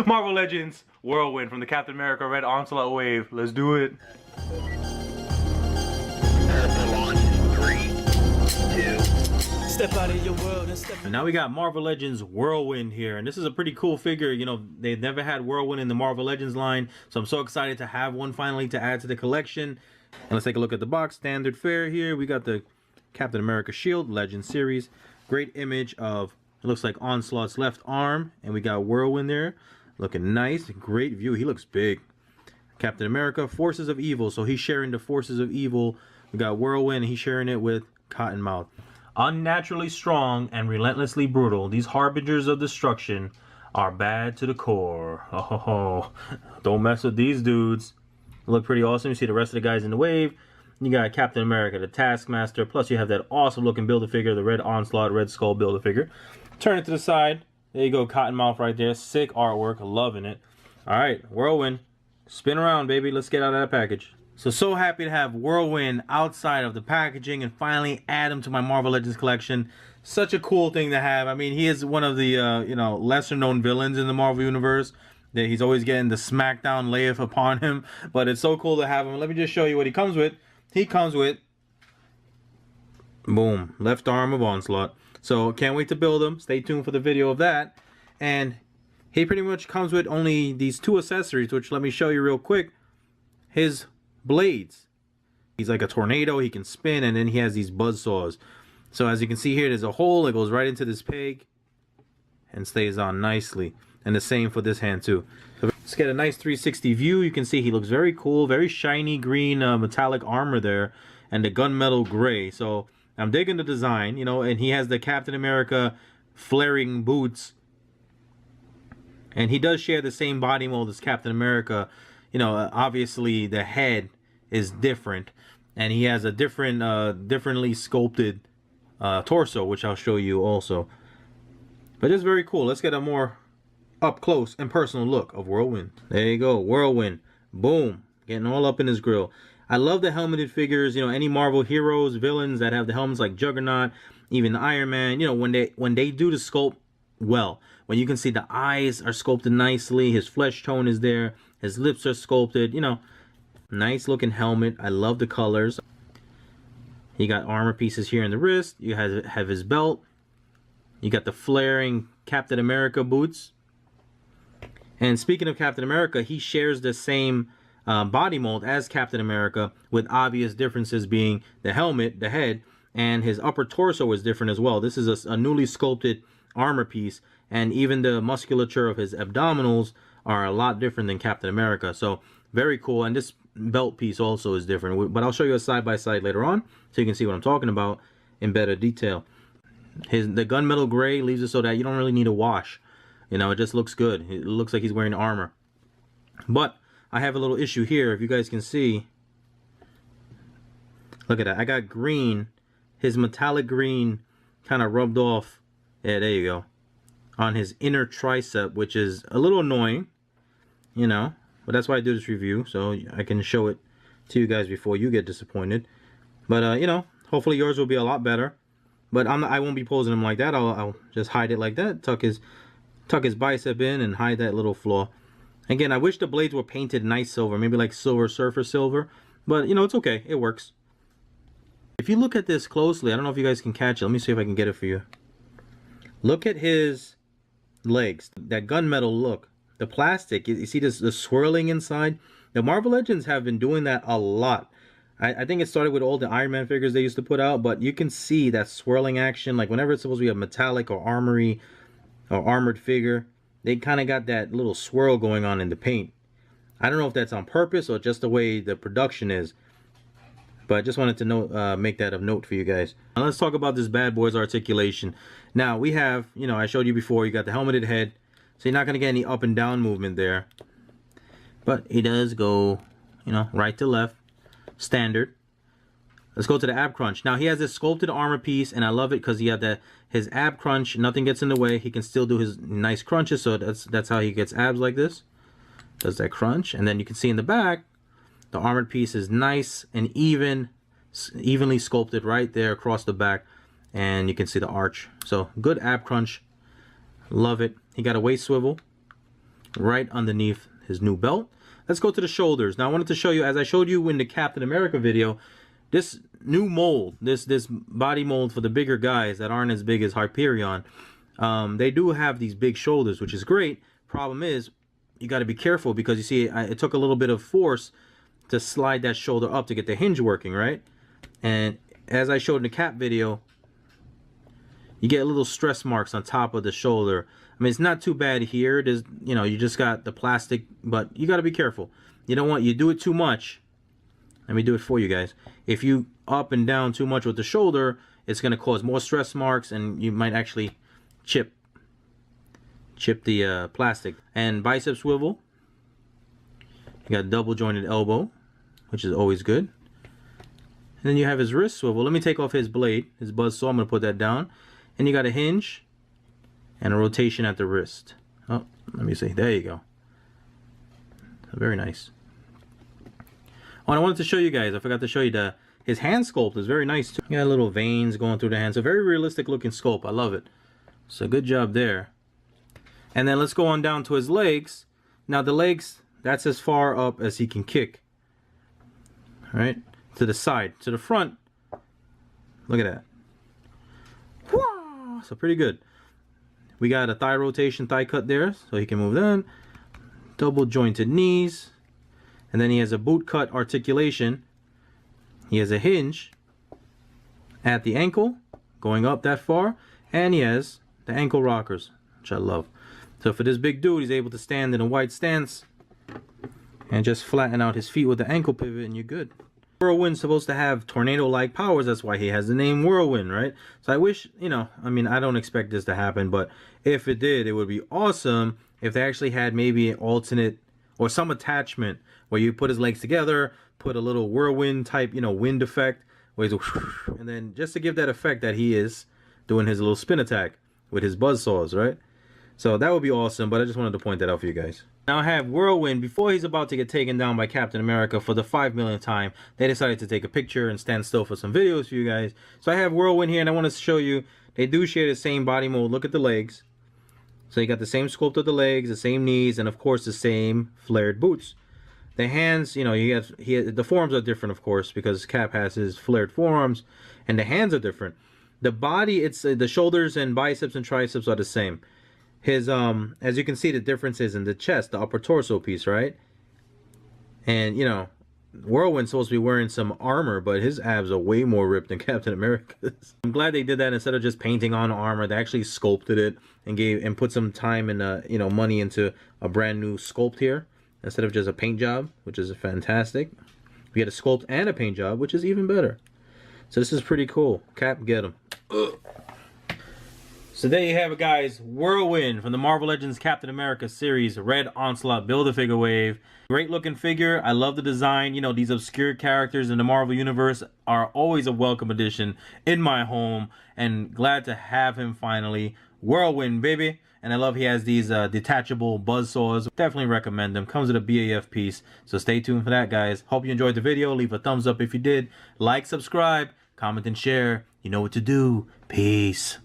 Marvel Legends Whirlwind from the Captain America Red Onslaught wave. Let's do it. Step out of your world and step. And now we got Marvel Legends Whirlwind here, and this is a pretty cool figure. You know, they've never had Whirlwind in the Marvel Legends line, so I'm so excited to have one finally to add to the collection. And let's take a look at the box. Standard fare here. We got the Captain America shield, Legend series. Great image of, it looks like Onslaught's left arm, and we got Whirlwind there, looking nice. Great view. He looks big. Captain America, Forces of Evil. So he's sharing the Forces of Evil. We got Whirlwind, and he's sharing it with Cottonmouth. Unnaturally strong and relentlessly brutal, these harbingers of destruction are bad to the core. Oh, don't mess with these dudes. Look pretty awesome. You see the rest of the guys in the wave. You got Captain America, the Taskmaster. Plus you have that awesome looking Build-A-Figure, the Red Onslaught, Red Skull Build-A-Figure. Turn it to the side. There you go, Cottonmouth right there. Sick artwork. Loving it. All right, Whirlwind. Spin around, baby. Let's get out of that package. So happy to have Whirlwind outside of the packaging and finally add him to my Marvel Legends collection. Such a cool thing to have. I mean, he is one of the, you know, lesser known villains in the Marvel Universe. That he's always getting the smackdown layeth upon him. But it's so cool to have him. Let me just show you what he comes with. He comes with, boom, left arm of Onslaught. So can't wait to build him. Stay tuned for the video of that. And he pretty much comes with only these two accessories, which let me show you real quick. His blades. He's like a tornado. He can spin, and then he has these buzz saws. So as you can see here, there's a hole that goes right into this peg and stays on nicely. And the same for this hand too. So let's get a nice 360 view. You can see he looks very cool, very shiny green metallic armor there, and the gunmetal gray. So I'm digging the design, you know, and he has the Captain America flaring boots. And he does share the same body mold as Captain America. You know, obviously the head is different, and he has a different, differently sculpted torso, which I'll show you also. But it's very cool. Let's get a more up close and personal look of Whirlwind. There you go, Whirlwind. Boom, getting all up in his grill. I love the helmeted figures. You know, any Marvel heroes, villains that have the helmets, like Juggernaut, even Iron Man. You know, when they do the sculpt well, when you can see the eyes are sculpted nicely, his flesh tone is there, his lips are sculpted, you know, nice looking helmet. I love the colors. You got armor pieces here in the wrist. You have his belt. You got the flaring Captain America boots. And speaking of Captain America, he shares the same body mold as Captain America, with obvious differences being the helmet, the head, and his upper torso is different as well. This is a newly sculpted armor piece, and even the musculature of his abdominals are a lot different than Captain America. So very cool. And this belt piece also is different, but I'll show you a side by side later on so you can see what I'm talking about in better detail. The gunmetal gray leaves it so that you don't really need a wash. You know, it just looks good. It looks like he's wearing armor. But I have a little issue here. If you guys can see, look at that. I got green, his metallic green kind of rubbed off. Yeah, there you go, on his inner tricep, which is a little annoying, you know, but that's why I do this review, so I can show it to you guys before you get disappointed. But you know, hopefully yours will be a lot better. But I won't be posing him like that. I'll just hide it like that, tuck his bicep in and hide that little flaw. Again, I wish the blades were painted nice silver, maybe like Silver Surfer silver, but you know, it's okay, it works. If you look at this closely, I don't know if you guys can catch it. Let me see if I can get it for you. Look at his legs, that gunmetal look. The plastic, you see this, the swirling inside? The Marvel Legends have been doing that a lot. I think it started with all the Iron Man figures they used to put out, but you can see that swirling action. Like whenever it's supposed to be a metallic or armory or armored figure, they kind of got that little swirl going on in the paint. I don't know if that's on purpose or just the way the production is, but I just wanted to make that of note for you guys. Now let's talk about this bad boy's articulation. Now we have, you know, I showed you before, you got the helmeted head, so you're not going to get any up and down movement there. But he does go, you know, right to left, standard. Let's go to the ab crunch. Now he has this sculpted armor piece, and I love it because he had his ab crunch. Nothing gets in the way. He can still do his nice crunches, so that's how he gets abs like this. Does that crunch, and then you can see in the back, the armored piece is nice and evenly sculpted right there across the back, and you can see the arch. So good ab crunch. Love it. He got a waist swivel, right underneath his new belt. Let's go to the shoulders. Now I wanted to show you, as I showed you in the Captain America video, this new mold, this body mold for the bigger guys that aren't as big as Hyperion, they do have these big shoulders, which is great. Problem is, you got to be careful because you see, it took a little bit of force to slide that shoulder up to get the hinge working, right? And as I showed in the Cap video, you get little stress marks on top of the shoulder. I mean, it's not too bad here. There's, you know, you just got the plastic, but you got to be careful. You don't want, you do it too much. Let me do it for you guys. If you up and down too much with the shoulder, it's going to cause more stress marks, and you might actually chip the plastic. And bicep swivel. You got double jointed elbow, which is always good. And then you have his wrist swivel. Let me take off his blade, his buzzsaw. I'm going to put that down. And you got a hinge and a rotation at the wrist. Oh, let me see. There you go. Very nice. Oh, and I wanted to show you guys, I forgot to show you, his hand sculpt is very nice too. You got little veins going through the hands. A very realistic looking sculpt. I love it. So good job there. And then let's go on down to his legs. Now the legs, that's as far up as he can kick. All right, to the side, to the front. Look at that. So pretty good. We got a thigh rotation, thigh cut there, so he can move that. Double jointed knees. And then he has a boot cut articulation. He has a hinge at the ankle, going up that far. And he has the ankle rockers, which I love. So for this big dude, he's able to stand in a wide stance and just flatten out his feet with the ankle pivot, and you're good. Whirlwind's supposed to have tornado-like powers. That's why he has the name Whirlwind, right? So I wish, you know, I mean, I don't expect this to happen, but if it did, it would be awesome if they actually had maybe an alternate or some attachment where you put his legs together, put a little whirlwind type, you know, wind effect, where he's and then just to give that effect that he is doing his little spin attack with his buzzsaws, right? So that would be awesome, but I just wanted to point that out for you guys. Now I have Whirlwind. Before he's about to get taken down by Captain America for the 5 millionth time, they decided to take a picture and stand still for some videos for you guys. So I have Whirlwind here, and I want to show you, they do share the same body mold. Look at the legs. So you got the same sculpt of the legs, the same knees, and of course the same flared boots. The hands, you know, the forearms are different, of course, because Cap has his flared forearms, and the hands are different. The body, it's the shoulders and biceps and triceps are the same. His as you can see, the difference is in the chest, the upper torso piece, right? And you know, Whirlwind's supposed to be wearing some armor, but his abs are way more ripped than Captain America's. I'm glad they did that. Instead of just painting on armor, they actually sculpted it and put some time and you know, money into a brand new sculpt here instead of just a paint job, which is fantastic. We get a sculpt and a paint job, which is even better. So this is pretty cool. Cap, get him. Ugh. So there you have it, guys. Whirlwind from the Marvel Legends Captain America series, Red Onslaught Build-A-Figure Wave. Great looking figure. I love the design. You know, these obscure characters in the Marvel Universe are always a welcome addition in my home. And glad to have him finally. Whirlwind, baby. And I love he has these detachable buzzsaws. Definitely recommend them. Comes with a BAF piece. So stay tuned for that, guys. Hope you enjoyed the video. Leave a thumbs up if you did. Like, subscribe, comment, and share. You know what to do. Peace.